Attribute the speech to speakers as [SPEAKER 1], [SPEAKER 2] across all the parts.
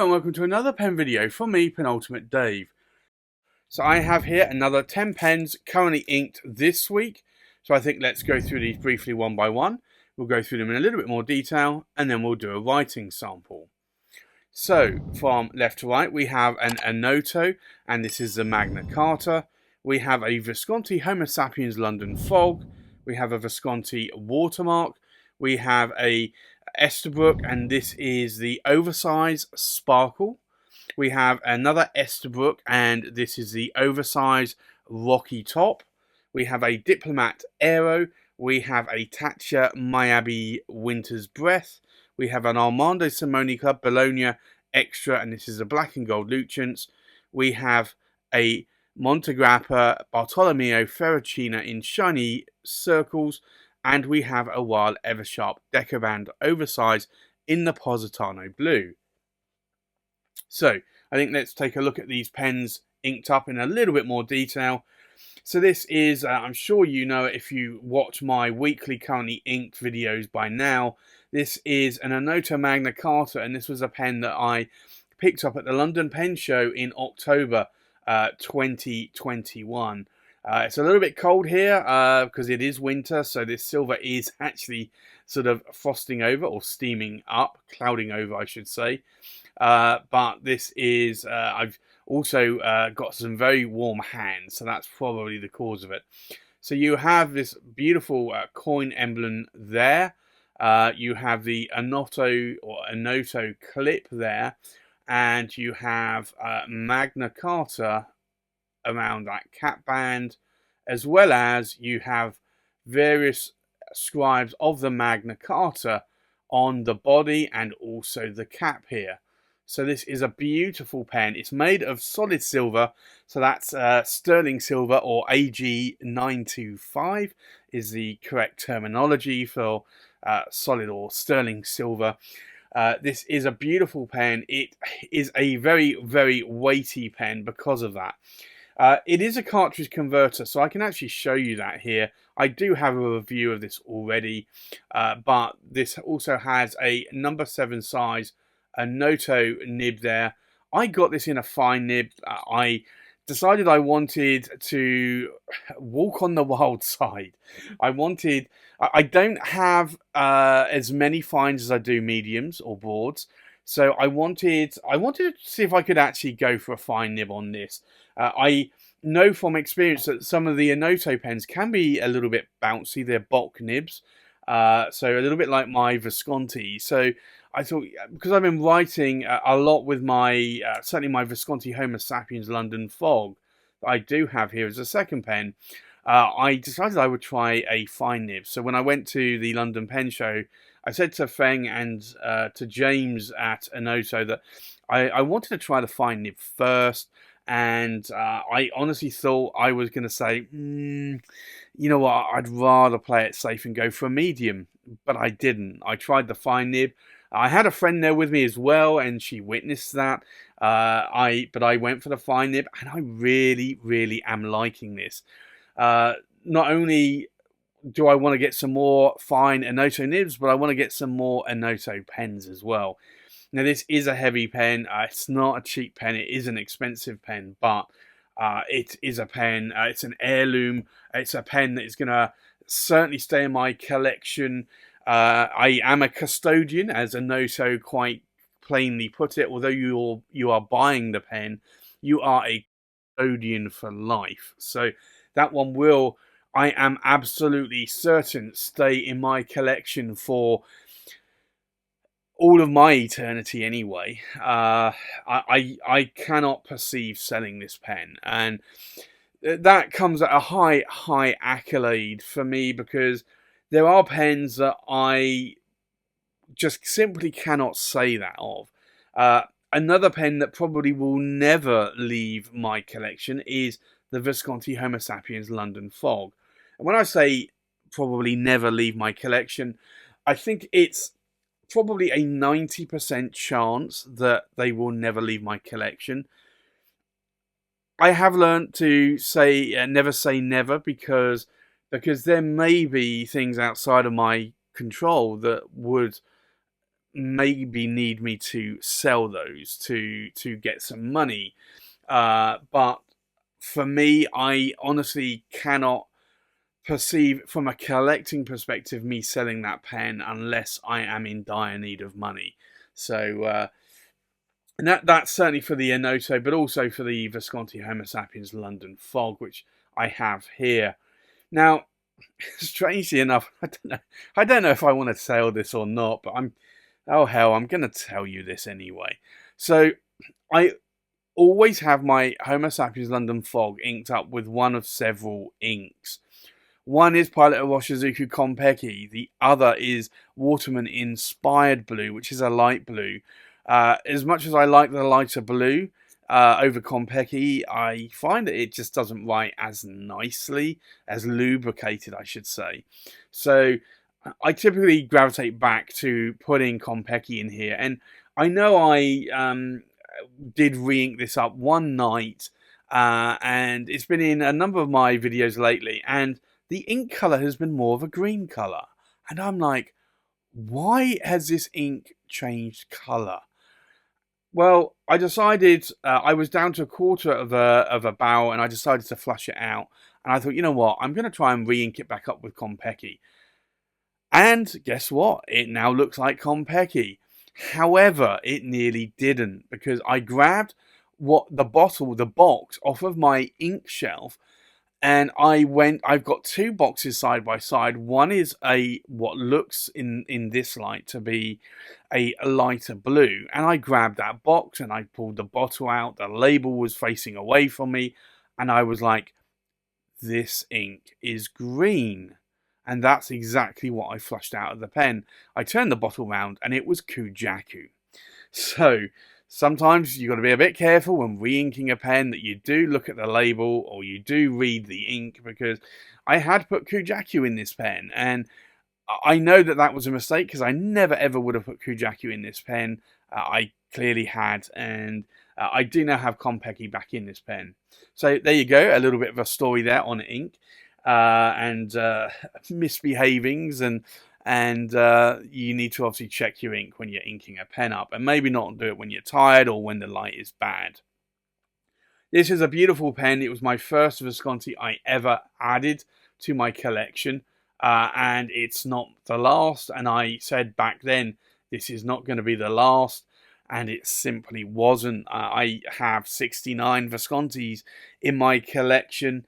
[SPEAKER 1] Hello and welcome to another pen video from me, Penultimate Dave. So I have here another 10 pens currently inked this week. So I think let's go through these briefly one by one. We'll go through them in a little bit more detail and then we'll do a writing sample. So from left to right we have an Onoto, and this is the Magna Carta. We have a Visconti Homo Sapiens London Fog. We have a Visconti Watermark. We have a Esterbrook, and this is the Oversize Sparkle. We have another Esterbrook, and this is the Oversize Rocky Top. We have a Diplomat Aero. We have a Taccia Myabi Winter's Breath. We have an Armando Simoni Club Bologna Extra, and this is a black and gold Lucens. We have a Montegrappa Bartolomeo Ferracina in shiny circles. And we have a WAHL Eversharp Decoband Oversize in the Positano blue. So I think let's take a look at these pens inked up in a little bit more detail. So this is, I'm sure you know if you watch my weekly currently inked videos by now, this is an Onoto Magna Carta, and this was a pen that I picked up at the London Pen Show in October 2021. It's a little bit cold here because it is winter, so this silver is actually sort of frosting over or steaming up, clouding over I should say. But this is, I've also got some very warm hands, so that's probably the cause of it. So you have this beautiful coin emblem there. You have the Onoto or Onoto clip there, and you have Magna Carta around that cap band, as well as you have various scribes of the Magna Carta on the body and also the cap here. So this is a beautiful pen. It's made of solid silver, so that's sterling silver, or AG925 is the correct terminology for solid or sterling silver. This is a beautiful pen. It is a very, very weighty pen because of that. It is a cartridge converter, so I can actually show you that here. I do have a review of this already, but this also has a number 7 size Onoto nib there. I got this in a fine nib. I decided I wanted to walk on the wild side. I don't have as many fines as I do mediums or broads, so I wanted to see if I could actually go for a fine nib on this. I know from experience that some of the Onoto pens can be a little bit bouncy. They're bulk nibs, so a little bit like my Visconti. So I thought, because I've been writing a lot with my, certainly my Visconti Homo Sapiens London Fog that I do have here as a second pen, I decided I would try a fine nib. So when I went to the London Pen Show, I said to Feng and to James at Onoto that I wanted to try the fine nib first. And I honestly thought I was going to say, you know what, I'd rather play it safe and go for a medium. But I didn't. I tried the fine nib. I had a friend there with me as well, and she witnessed that. But I went for the fine nib, and I really, really am liking this. Not only do I want to get some more fine Onoto nibs, but I want to get some more Onoto pens as well. Now, this is a heavy pen. It's not a cheap pen. It is an expensive pen, but it is a pen. It's an heirloom. It's a pen that is going to certainly stay in my collection. I am a custodian, as Onoto quite plainly put it. Although you are buying the pen, you are a custodian for life. So that one will, I am absolutely certain, stay in my collection for all of my eternity anyway. I cannot perceive selling this pen, and that comes at a high accolade for me, because there are pens that I just simply cannot say that of. Another pen that probably will never leave my collection is the Visconti Homo Sapiens London Fog. And when I say probably never leave my collection, I think it's probably a 90% chance that they will never leave my collection. I have learned to say never say never, because there may be things outside of my control that would maybe need me to sell those to get some money. But for me, I honestly cannot perceive from a collecting perspective me selling that pen unless I am in dire need of money. So and that's certainly for the Onoto, but also for the Visconti Homo Sapiens London Fog, which I have here. Now, strangely enough, I don't know if I want to sell this or not, but oh hell, I'm going to tell you this anyway. So I always have my Homo Sapiens London Fog inked up with one of several inks. One is Pilot of Oshizuku Konpeki. The other is Waterman Inspired Blue, which is a light blue. As much as I like the lighter blue over Konpeki, I find that it just doesn't write as nicely, as lubricated, I should say. So I typically gravitate back to putting Konpeki in here. And I know I did re-ink this up one night, and it's been in a number of my videos lately, and the ink colour has been more of a green colour. And I'm like, why has this ink changed colour? Well, I decided I was down to a quarter of a barrel, and I decided to flush it out. And I thought, you know what, I'm going to try and re-ink it back up with Konpeki. And guess what? It now looks like Konpeki. However, it nearly didn't, because I grabbed the box off of my ink shelf, and I've got two boxes side by side. One is what looks in this light to be a lighter blue. And I grabbed that box and I pulled the bottle out. The label was facing away from me. And I was like, this ink is green. And that's exactly what I flushed out of the pen. I turned the bottle round and it was Kujaku. So sometimes you've got to be a bit careful when re-inking a pen that you do look at the label or you do read the ink, because I had put Kujaku in this pen, and I know that was a mistake, because I never ever would have put Kujaku in this pen. I clearly had, and I do now have Konpeki back in this pen. So there you go, a little bit of a story there on ink and misbehavings, and you need to obviously check your ink when you're inking a pen up, and maybe not do it when you're tired or when the light is bad. This is a beautiful pen. It was my first Visconti I ever added to my collection, and it's not the last. And I said back then, this is not going to be the last, and it simply wasn't. I have 69 Viscontis in my collection.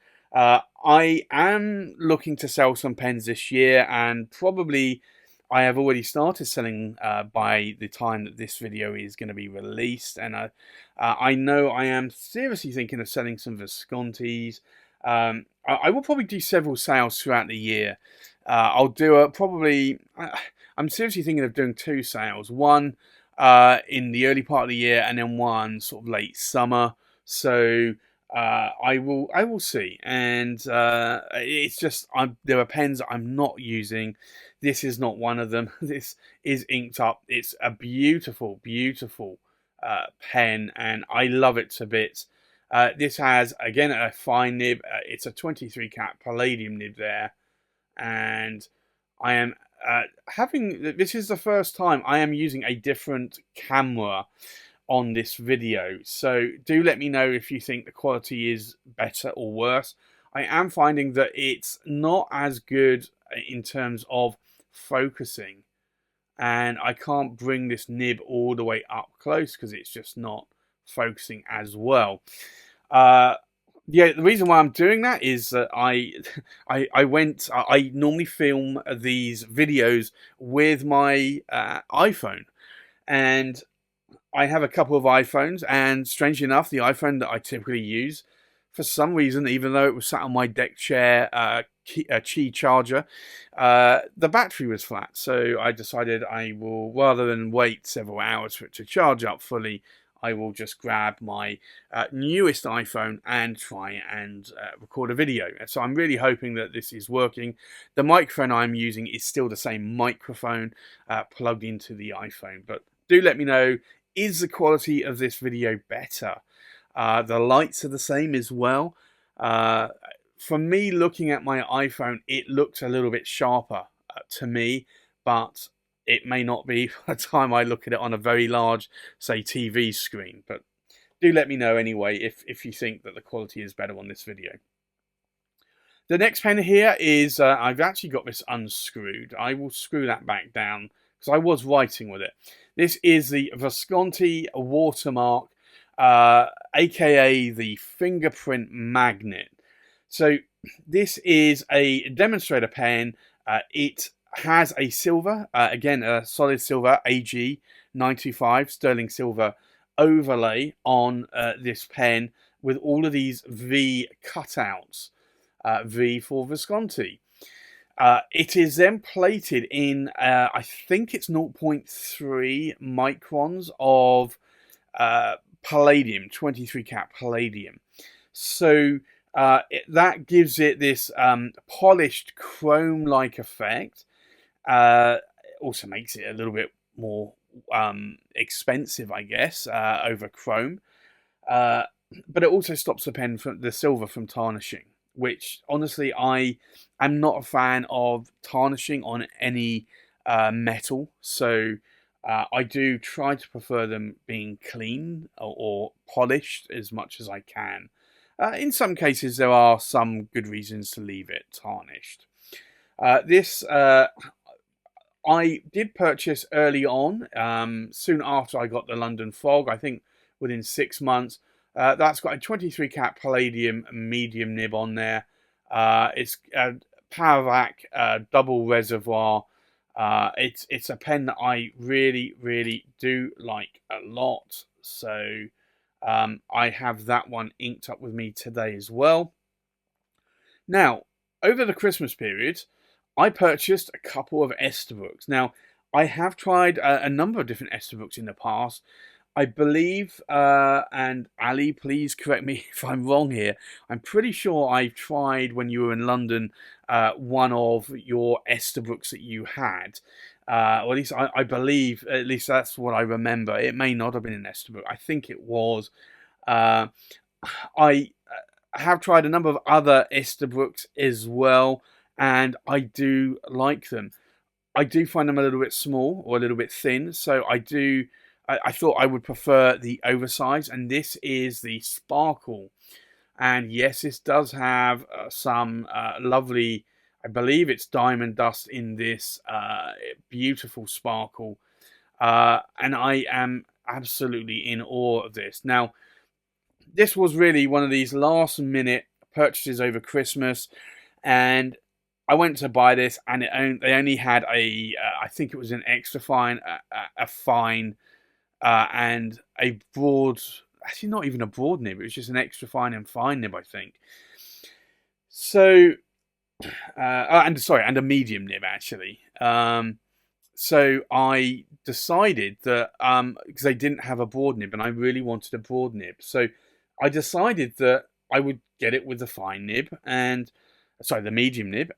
[SPEAKER 1] I am looking to sell some pens this year, and probably I have already started selling by the time that this video is going to be released. And I know I am seriously thinking of selling some Viscontis. I will probably do several sales throughout the year. I'll do I'm seriously thinking of doing two sales. One in the early part of the year, and then one sort of late summer. So I will see, and it's just there are pens I'm not using. This is not one of them. This is inked up. It's a beautiful, beautiful pen, and I love it to bits. This has, again, a fine nib. It's a 23 cat palladium nib there, and I am this is the first time I am using a different camera on this video, so do let me know if you think the quality is better or worse. I am finding that it's not as good in terms of focusing, and I can't bring this nib all the way up close because it's just not focusing as well. Yeah, the reason why I'm doing that is that I normally film these videos with my iPhone, and I have a couple of iPhones, and strangely enough, the iPhone that I typically use, for some reason, even though it was sat on my deck chair Qi charger, the battery was flat. So I decided I will, rather than wait several hours for it to charge up fully, I will just grab my newest iPhone and try and record a video. So I'm really hoping that this is working. The microphone I'm using is still the same microphone plugged into the iPhone. But do let me know, is the quality of this video better? The lights are the same as well. For me, looking at my iPhone, it looks a little bit sharper to me, but it may not be by the time I look at it on a very large, say, TV screen. But do let me know anyway if you think that the quality is better on this video. The next pen here is, I've actually got this unscrewed. I will screw that back down because I was writing with it. This is the Visconti Watermark, aka the fingerprint magnet. So this is a demonstrator pen. It has a silver, again a solid silver AG 95 sterling silver overlay on this pen with all of these V cutouts. V for Visconti. It is then plated in, I think it's 0.3 microns of palladium, 23 cat palladium. So that gives it this polished chrome-like effect. Also makes it a little bit more expensive, I guess, over chrome. But it also stops the silver from tarnishing, which honestly I am not a fan of tarnishing on any metal. So I do try to prefer them being clean or polished as much as I can. In some cases, there are some good reasons to leave it tarnished. This I did purchase early on, soon after I got the London Fog, I think within 6 months. That's got a 23 cat palladium medium nib on there. It's a Paravac double reservoir. It's a pen that I really do like a lot. So I have that one inked up with me today as well. Now, over the Christmas period, I purchased a couple of Esterbrook's. Now, I have tried a number of different Esterbrook's in the past. I believe, and Ali, please correct me if I'm wrong here, I'm pretty sure I've tried, when you were in London, one of your Esterbrook's that you had. Or at least I believe, at least that's what I remember. It may not have been an Esterbrook. I think it was. I have tried a number of other Esterbrook's as well, and I do like them. I do find them a little bit small or a little bit thin, so I thought I would prefer the Oversize, and this is the Sparkle. And yes, this does have some lovely, I believe it's diamond dust in this beautiful Sparkle. And I am absolutely in awe of this. Now, this was really one of these last minute purchases over Christmas, and I went to buy this, and they only had I think it was an extra fine, a fine, and a broad, actually not even a broad nib, it was just an extra fine and fine nib, I think. So, and a medium nib, actually. So I decided that, because they didn't have a broad nib, and I really wanted a broad nib, so I decided that I would get it with the fine nib, the medium nib.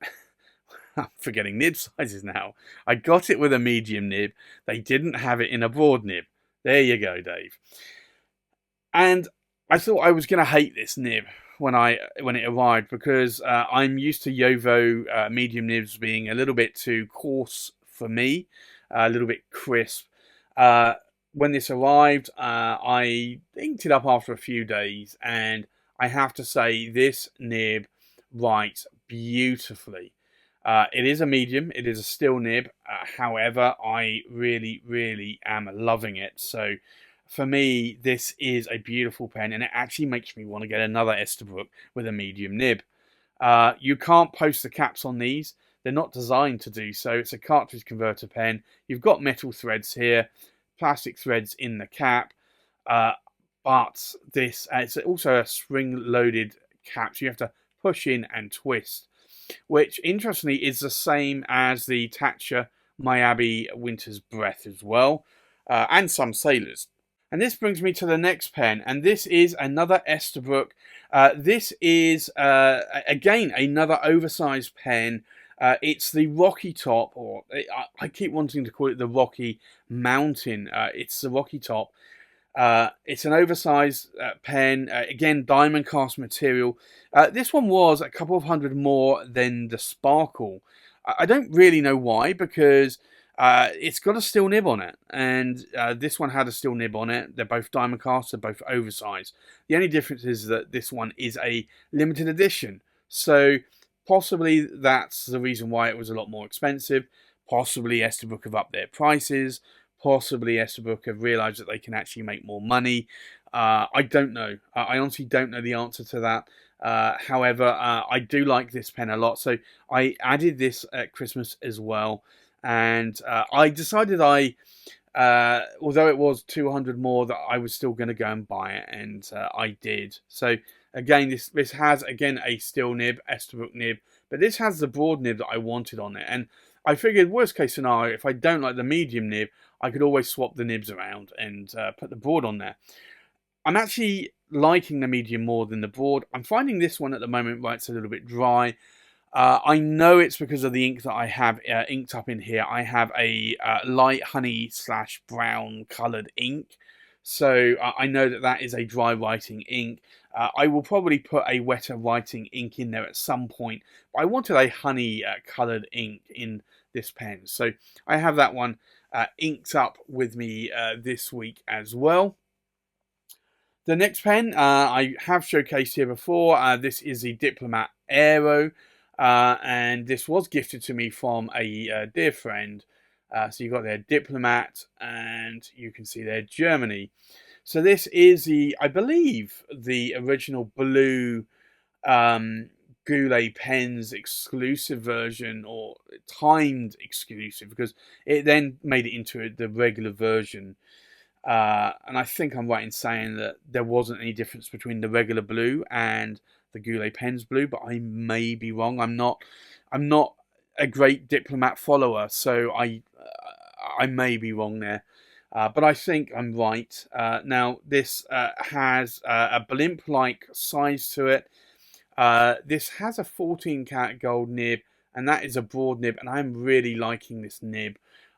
[SPEAKER 1] I'm forgetting nib sizes now. I got it with a medium nib. They didn't have it in a broad nib. There you go, Dave. And I thought I was going to hate this nib when it arrived, because I'm used to Yovo medium nibs being a little bit too coarse for me, a little bit crisp. When this arrived, I inked it up after a few days, and I have to say this nib writes beautifully. It is a medium, it is a steel nib, however, I really am loving it. So for me, this is a beautiful pen, and it actually makes me want to get another Esterbrook with a medium nib. You can't post the caps on these, they're not designed to do so. It's a cartridge converter pen. You've got metal threads here, plastic threads in the cap, but it's also a spring-loaded cap, so you have to push in and twist, which interestingly is the same as the Taccia Myabi Winter's Breath as well, and some sailors. And this brings me to the next pen, and this is another Esterbrook. This is, again, another oversized pen. It's the Rocky Top, or I keep wanting to call it the Rocky Mountain. It's the Rocky Top. It's an oversized pen, again, diamond cast material. This one was a couple of hundred more than the Sparkle. I don't really know why, because It's got a steel nib on it, and this one had a steel nib on it. They're both diamond cast, they're both oversized. The only difference is that this one is a limited edition, so possibly that's the reason why it was a lot more expensive. Possibly Esterbrook have upped their prices. Possibly Esterbrook have realised that they can actually make more money. I don't know. I honestly don't know the answer to that. However, I do like this pen a lot, so I added this at Christmas as well. And I decided although it was 200 more, that I was still going to go and buy it, and I did. So again, this has again a steel nib, Esterbrook nib, but this has the broad nib that I wanted on it. And I figured, worst case scenario, if I don't like the medium nib, I could always swap the nibs around and put the broad on there. I'm actually liking the medium more than the broad. I'm finding this one at the moment, right, it's a little bit dry. I know it's because of the ink that I have inked up in here. I have a light honey / brown coloured ink. So I know that is a dry writing ink. I will probably put a wetter writing ink in there at some point. But I wanted a honey coloured ink in this pen. So I have that one inked up with me this week as well. The next pen I have showcased here before. This is the Diplomat Aero. And this was gifted to me from a dear friend. So you've got their Diplomat, and you can see their Germany. So this is I believe, the original blue Goulet pens exclusive version, or timed exclusive, because it then made it into the regular version. And I think I'm right in saying that there wasn't any difference between the regular blue and the Goulet pens blue, but I may be wrong. I'm not a great Diplomat follower, so I may be wrong there. But I think I'm right. Now, this has a blimp-like size to it. This has a 14 karat gold nib, and that is a broad nib, and I'm really liking this nib.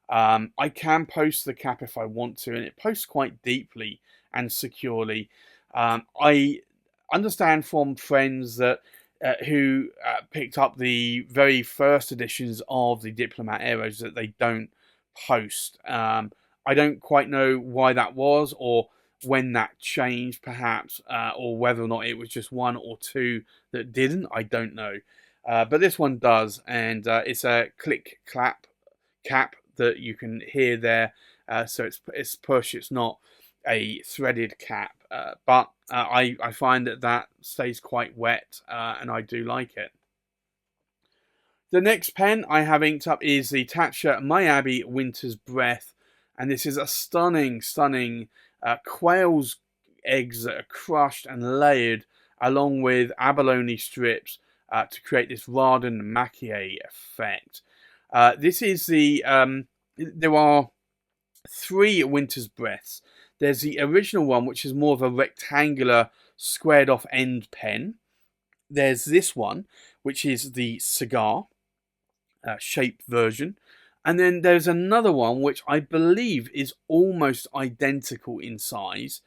[SPEAKER 1] I can post the cap if I want to, and it posts quite deeply and securely. I understand from friends that who picked up the very first editions of the Diplomat Aeros that they don't post. I don't quite know why that was, or when that changed, perhaps, or whether or not it was just one or two that didn't. I don't know. But this one does, and it's a click clap cap that you can hear there. So it's push. It's not a threaded cap, but I find that stays quite wet, and I do like it. The next pen I have inked up is the Taccia Myabi Winter's Breath, and this is a stunning quail's eggs that are crushed and layered along with abalone strips to create this Radon Maquis effect. This is there are 3 Winter's Breaths. There's the original one, which is more of a rectangular, squared off end pen. There's this one, which is the cigar shaped version. And then there's another one, which I believe is almost identical in size.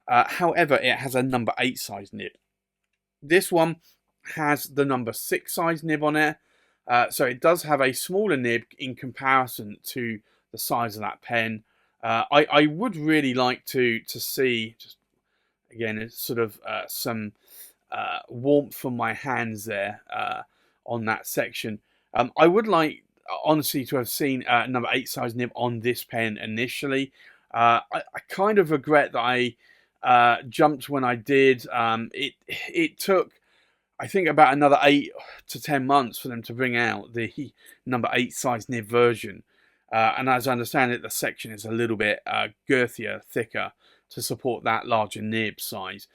[SPEAKER 1] However, it has a number 8 size nib. This one has the number 6 size nib on it. So it does have a smaller nib in comparison to the size of that pen. I would really like to see, just again, it's sort of some warmth from my hands there on that section. I would like, honestly, to have seen number 8 size nib on this pen initially. I kind of regret that I jumped when I did. It took, I think, about another 8 to 10 months for them to bring out the number 8 size nib version. And as I understand it, the section is a little bit girthier, thicker to support that larger nib size.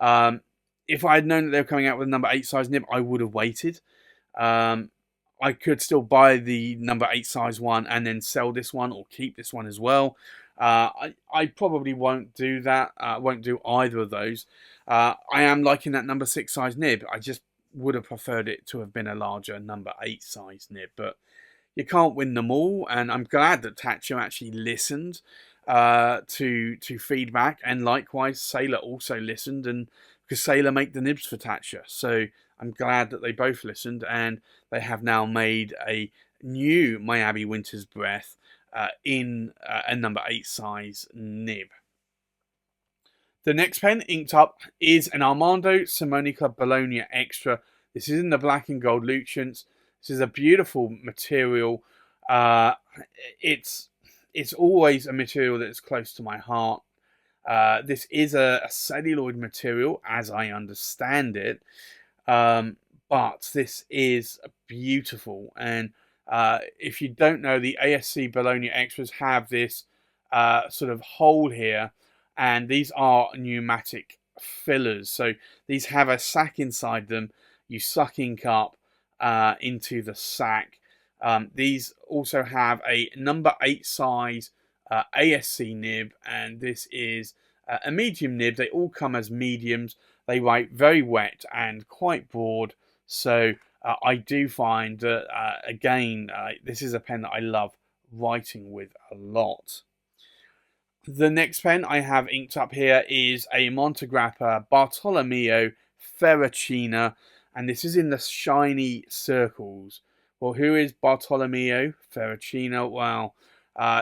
[SPEAKER 1] If I had known that they were coming out with a number 8 size nib, I would have waited. I could still buy the number 8 size one and then sell this one, or keep this one as well. I probably won't do that. Won't do either of those. I am liking that number 6 size nib. I just would have preferred it to have been a larger number 8 size nib. But you can't win them all, and I'm glad that Taccia actually listened to feedback, and likewise Sailor also listened, and because Sailor make the nibs for Taccia. So I'm glad that they both listened, and they have now made a new Myabi Winter's Breath in a number 8 size nib. The next pen inked up is an Armando Simoni Bologna Extra. This is in the black and gold Lucens. This is a beautiful material. It's always a material that's close to my heart. This is a celluloid material, as I understand it, but this is beautiful. And if you don't know, the ASC Bologna Extras have this sort of hole here, and these are pneumatic fillers. So these have a sac inside them. You suck ink up into the sac. These also have a number 8 size ASC nib, and this is a medium nib. They all come as mediums. They write very wet and quite broad. So I do find that, again, this is a pen that I love writing with a lot. The next pen I have inked up here is a Montegrappa Bartolomeo Ferracina, and this is in the shiny circles. Well, who is Bartolomeo Ferracina? Well,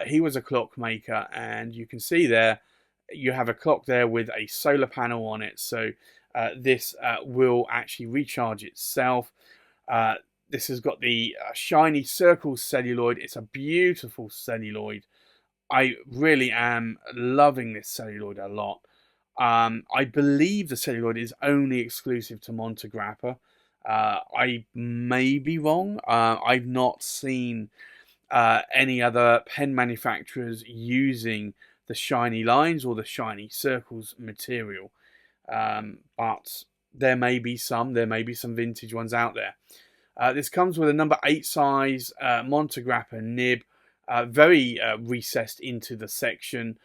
[SPEAKER 1] he was a clockmaker, and you can see there, you have a clock there with a solar panel on it, so this will actually recharge itself. This has got the shiny circles celluloid. It's a beautiful celluloid. I really am loving this celluloid a lot. I believe the celluloid is only exclusive to Montegrappa. I may be wrong. I've not seen any other pen manufacturers using the shiny lines or the shiny circles material. But there may be some vintage ones out there. This comes with a number 8 size Montegrappa nib, very recessed into the section,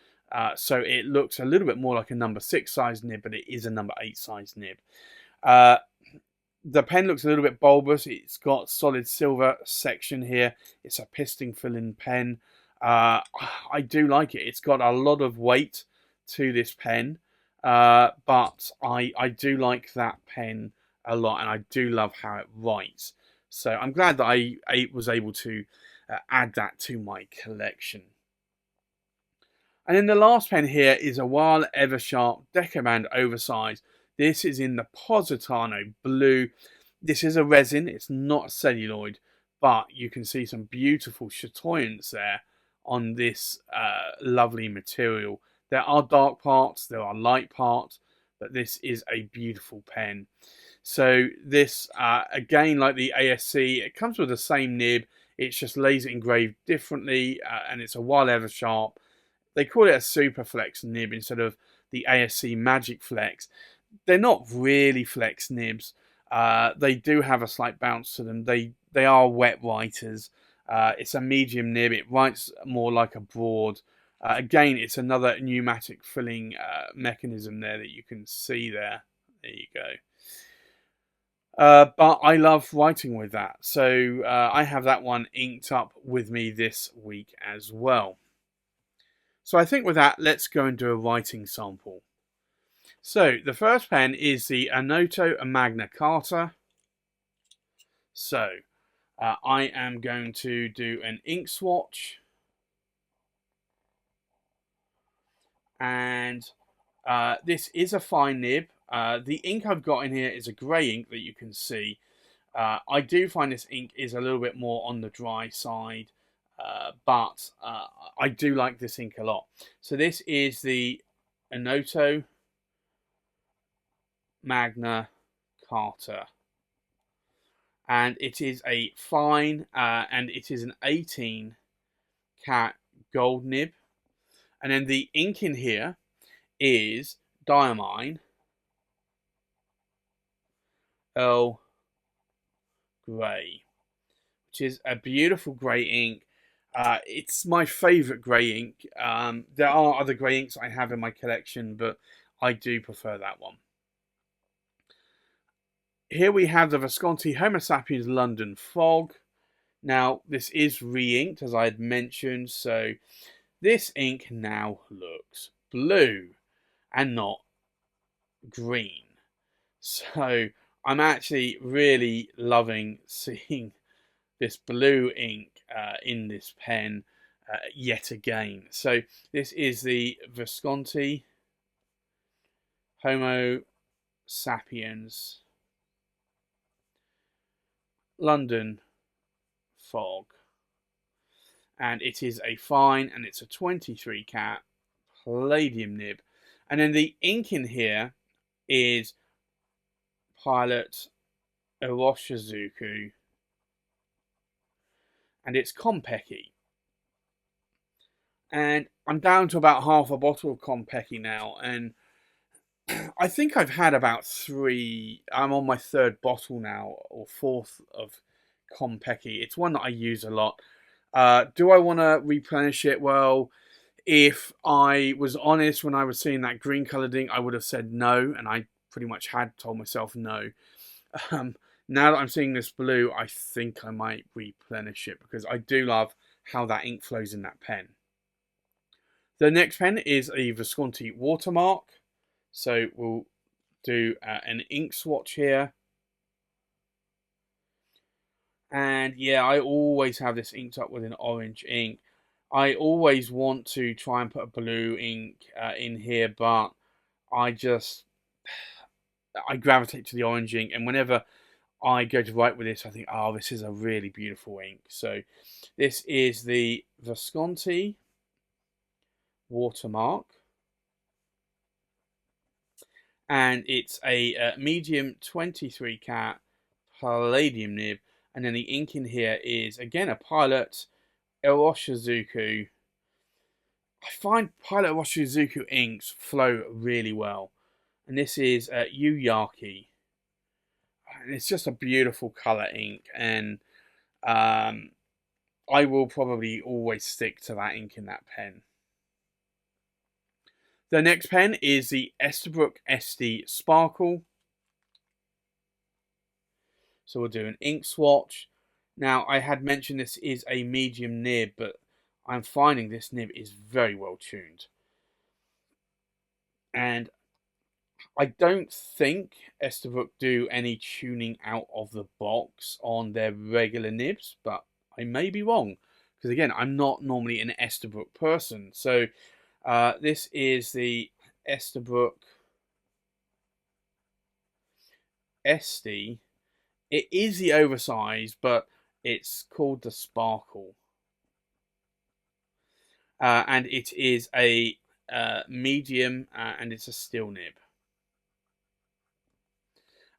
[SPEAKER 1] so it looks a little bit more like a number 6 size nib, but it is a number 8 size nib. The pen looks a little bit bulbous. It's got solid silver section here. It's a piston filling pen. I do like it. It's got a lot of weight to this pen, but I do like that pen a lot, and I do love how it writes. So I'm glad that I was able to add that to my collection. And then the last pen here is a WAHL Eversharp Decoband Oversize. This is in the Positano blue. This is a resin. It's not a celluloid, but you can see some beautiful chatoyance there on this lovely material. There are dark parts, there are light parts, but this is a beautiful pen. So this, again, like the ASC, it comes with the same nib. It's just laser engraved differently, and it's a WAHL Eversharp. They call it a Super Flex nib instead of the ASC Magic Flex. They're not really flex nibs. They do have a slight bounce to them. They are wet writers. It's a medium nib. It writes more like a broad. Again, it's another pneumatic filling mechanism there that you can see there. There you go. But I love writing with that. So I have that one inked up with me this week as well. So I think with that, let's go and do a writing sample. So the first pen is the Onoto Magna Carta. So I am going to do an ink swatch. And this is a fine nib. The ink I've got in here is a grey ink that you can see. I do find this ink is a little bit more on the dry side, but I do like this ink a lot. So this is the Onoto Magna Carta, and it is a fine, and it is an 18 cat gold nib. And then the ink in here is Diamine Earl Grey, which is a beautiful grey ink. It's my favourite grey ink. There are other grey inks I have in my collection, but I do prefer that one. Here we have the Visconti Homo Sapiens London Fog. Now, this is re-inked, as I had mentioned, so this ink now looks blue and not green. So I'm actually really loving seeing this blue ink in this pen yet again. So this is the Visconti Homo Sapiens London Fog, and it is a fine, and it's a 23 cat palladium nib, and then the ink in here is Pilot Iroshizuku, and it's Konpeki. And I'm down to about half a bottle of Konpeki now, and I think I've had about 3. I'm on my 3rd bottle now, or 4th of Konpeki. It's one that I use a lot. Do I want to replenish it? Well, if I was honest when I was seeing that green coloured ink, I would have said no, and I pretty much had told myself no. Now that I'm seeing this blue, I think I might replenish it because I do love how that ink flows in that pen. The next pen is a Visconti Watermark. So we'll do an ink swatch here. And yeah, I always have this inked up with an orange ink. I always want to try and put a blue ink in here, but I gravitate to the orange ink. And whenever I go to write with this, I think, oh, this is a really beautiful ink. So this is the Visconti Watermark. And it's a medium 23 cat palladium nib. And then the ink in here is, again, a Pilot Iroshizuku. I find Pilot Iroshizuku inks flow really well. And this is Yuyaki. And it's just a beautiful colour ink. And I will probably always stick to that ink in that pen. The next pen is the Esterbrook Estie Sparkle. So we'll do an ink swatch. Now, I had mentioned this is a medium nib, but I'm finding this nib is very well tuned. And I don't think Esterbrook do any tuning out of the box on their regular nibs, but I may be wrong. Because again, I'm not normally an Esterbrook person. So this is the Esterbrook Estie. It is the Oversize, but it's called the Sparkle. And it is a medium, and it's a steel nib.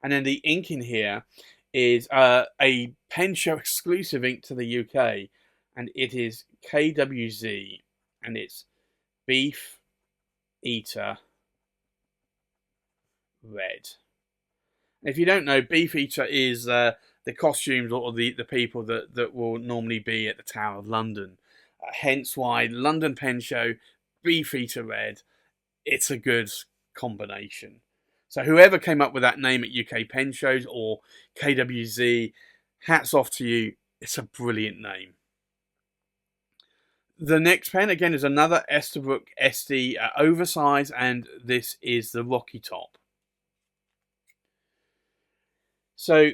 [SPEAKER 1] And then the ink in here is a pen show exclusive ink to the UK, and it is KWZ, and it's Beef Eater Red. And if you don't know, Beef Eater is the costumes or the people that will normally be at the Tower of London. Hence why London Pen Show, Beef Eater Red, it's a good combination. So whoever came up with that name at UK Pen Shows or KWZ, hats off to you. It's a brilliant name. The next pen, again, is another Esterbrook Estie Oversize, and this is the Rocky Top. So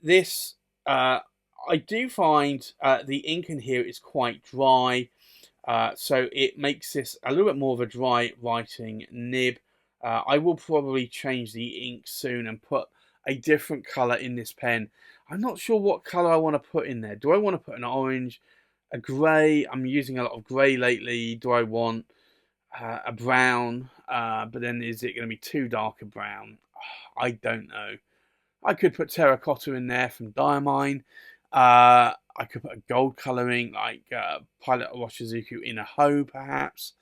[SPEAKER 1] this, I do find the ink in here is quite dry, so it makes this a little bit more of a dry writing nib. I will probably change the ink soon and put a different colour in this pen. I'm not sure what colour I want to put in there. Do I want to put an orange, a grey? I'm using a lot of grey lately. Do I want a brown? But then is it going to be too dark a brown? I don't know. I could put terracotta in there from Diamine. I could put a gold colouring like Pilot Iroshizuku in a Ho, perhaps.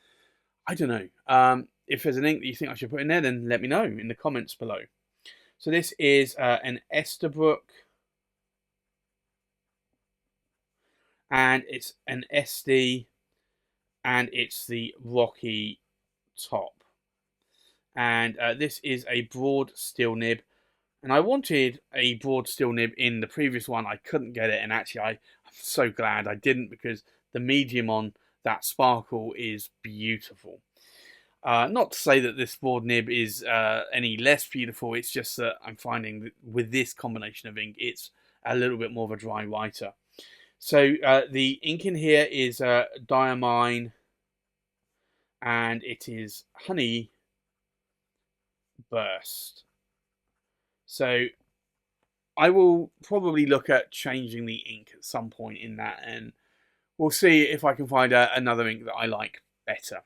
[SPEAKER 1] I don't know. If there's an ink that you think I should put in there, then let me know in the comments below. So this is an Esterbrook, and it's an Estie, and it's the Rocky Top. And this is a broad steel nib. And I wanted a broad steel nib in the previous one. I couldn't get it, and actually I'm so glad I didn't, because the medium on that Sparkle is beautiful. Not to say that this board nib is any less beautiful, it's just that I'm finding that with this combination of ink, it's a little bit more of a dry writer. So the ink in here is diamine, and it is honey burst. So I will probably look at changing the ink at some point in that, and we'll see if I can find another ink that I like better.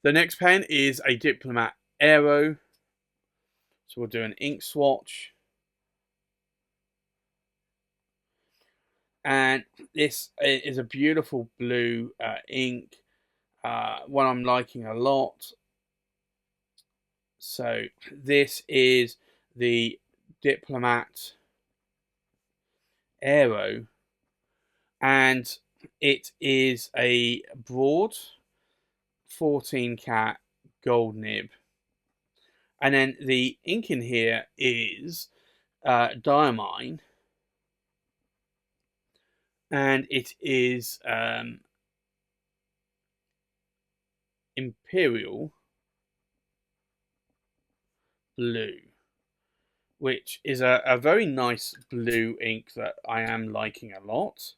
[SPEAKER 1] The next pen is a Diplomat Aero. So we'll do an ink swatch. And this is a beautiful blue ink, one I'm liking a lot. So this is the Diplomat Aero, and it is a broad 14 cat gold nib. And then the ink in here is diamine, and it is imperial blue, which is a very nice blue ink that I am liking a lot.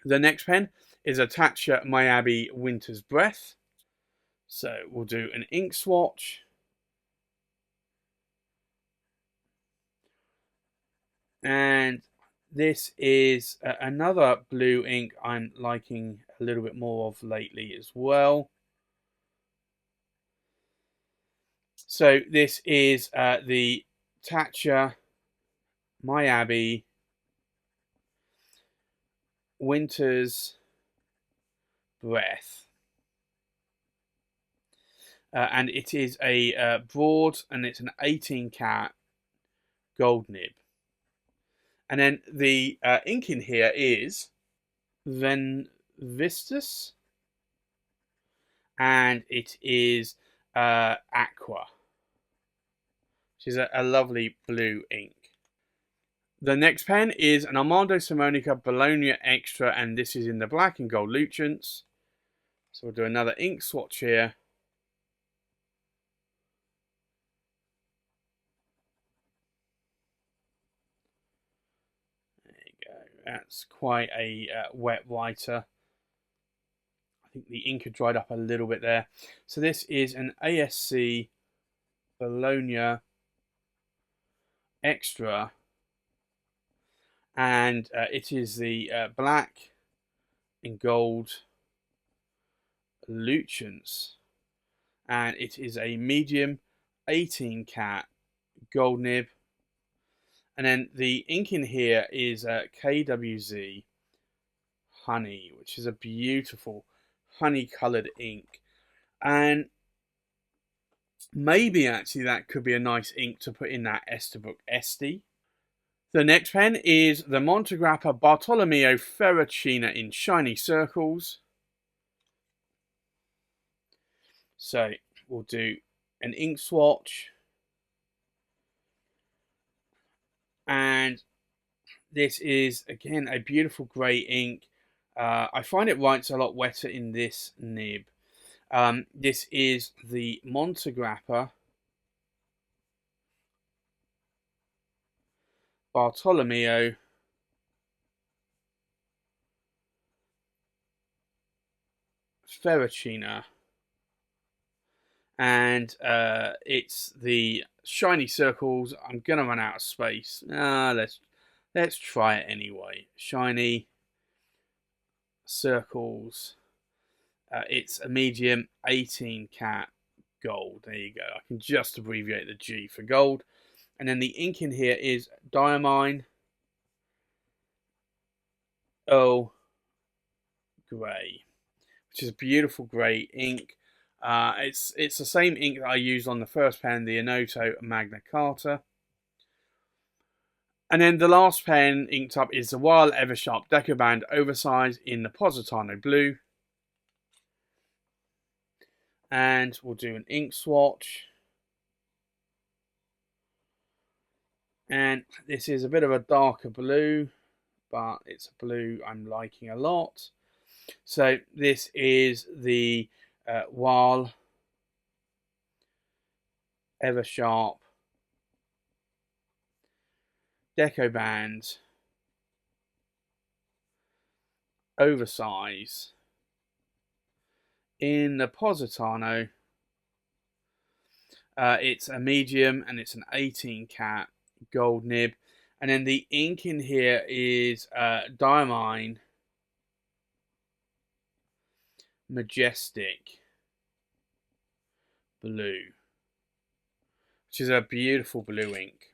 [SPEAKER 1] The next pen is a Taccia Myabi Winter's Breath. So we'll do an ink swatch. And this is another blue ink I'm liking a little bit more of lately as well. So this is the Taccia Myabi Winter's Breath. And it is a broad, and it's an 18 cat gold nib. And then the ink in here is Vistus, and it is aqua, which is a lovely blue ink. The next pen is an Armando Simonica Bologna Extra, and this is in the black and gold Lucens. So we'll do another ink swatch here. There you go. That's quite a wet writer. I think the ink had dried up a little bit there. So this is an ASC Bologna Extra, and it is the black and gold Lucens, and it is a medium 18 cat gold nib. And then the ink in here is KWZ Honey, which is a beautiful honey coloured ink. And maybe actually that could be a nice ink to put in that Esterbrook Estie. The next pen is the Montegrappa Bartolomeo Ferracina in shiny circles. So we'll do an ink swatch. And this is, again, a beautiful grey ink. I find it writes a lot wetter in this nib. This is the Montegrappa Bartolomeo Ferracina, and it's the shiny circles. I'm gonna run out of space. Let's try it anyway. Shiny circles. It's a medium 18 cat gold. There you go. I can just abbreviate the G for gold. And then the ink in here is diamine O grey, which is a beautiful grey ink. It's the same ink that I used on the first pen, the Onoto Magna Carta. And then the last pen inked up is the WAHL Eversharp Decoband Oversize in the Positano blue. And we'll do an ink swatch. And this is a bit of a darker blue, but it's a blue I'm liking a lot. So this is the WAHL, Eversharp, Decoband, Oversize. In the Positano, it's a medium and it's an 18 cat gold nib. And then the ink in here is Diamine Majestic Blue, which is a beautiful blue ink.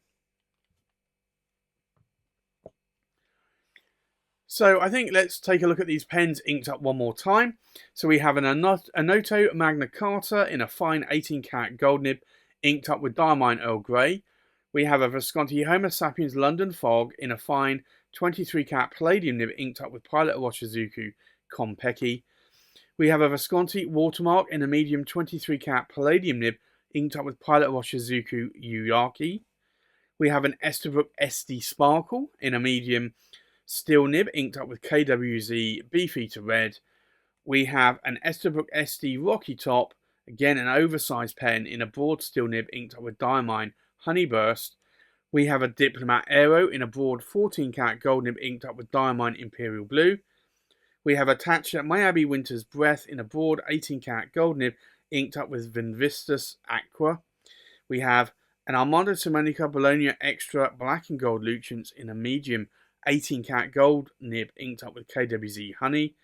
[SPEAKER 1] So I think let's take a look at these pens inked up one more time. So we have an Onoto Magna Carta in a fine 18 karat gold nib, inked up with Diamine Earl Grey. We have a Visconti Homo Sapiens London Fog in a fine 23 karat palladium nib, inked up with Pilot Washizuku Konpeki. We have a Visconti Watermark in a medium 23 karat palladium nib, inked up with Pilot Washizuku Yuyaki. We have an Esterbrook Estie Sparkle in a medium steel nib, inked up with KWZ Beefeater Red. We have an Esterbrook Estie Rocky Top, again an oversized pen in a broad steel nib, inked up with Diamine Honeyburst. We have a Diplomat Aero in a broad 14 karat gold nib, inked up with Diamine Imperial Blue. We have a Taccia Myabi Winter's Breath in a broad 18 karat gold nib, inked up with Vinvistus Aqua. We have an Armando Simoni Bologna Extra Black and Gold Lucens in a medium 18 karat gold nib, inked up with KWZ Honey.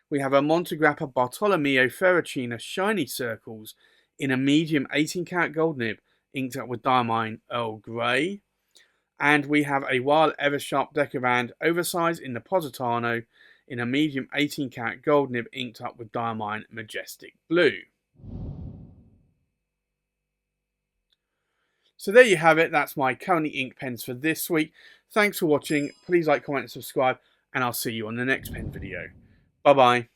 [SPEAKER 1] We have a Montegrappa Bartolomeo Ferracina Shiny Circles in a medium 18 karat gold nib, inked up with Diamine Earl Grey. And we have a WAHL Eversharp Decoband Oversize in the Positano in a medium 18 karat gold nib, inked up with Diamine Majestic Blue. So there you have it. That's my currently inked pens for this week. Thanks for watching. Please like, comment, and subscribe, and I'll see you on the next pen video. Bye-bye.